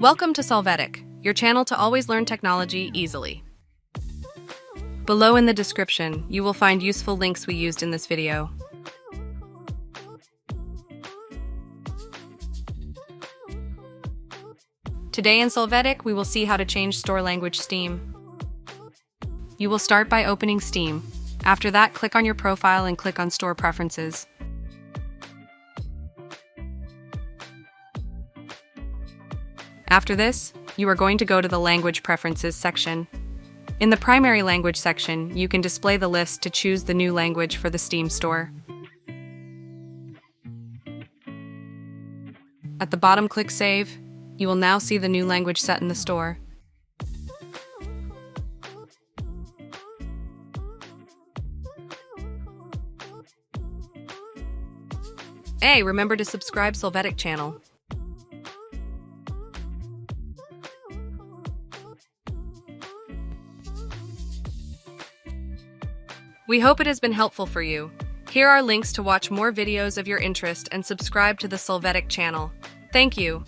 Welcome to Solvetic, your channel to always learn technology easily. Below in the description, you will find useful links we used in this video. Today in Solvetic, we will see how to change store language Steam. You will start by opening Steam. After that, click on your profile and click on Store Preferences. After this, you are going to go to the Language Preferences section. In the Primary Language section, you can display the list to choose the new language for the Steam store. At the bottom, click Save. You will now see the new language set in the store. Hey, remember to subscribe Solvetic channel. We hope it has been helpful for you. Here are links to watch more videos of your interest and subscribe to the Solvetic channel. Thank you.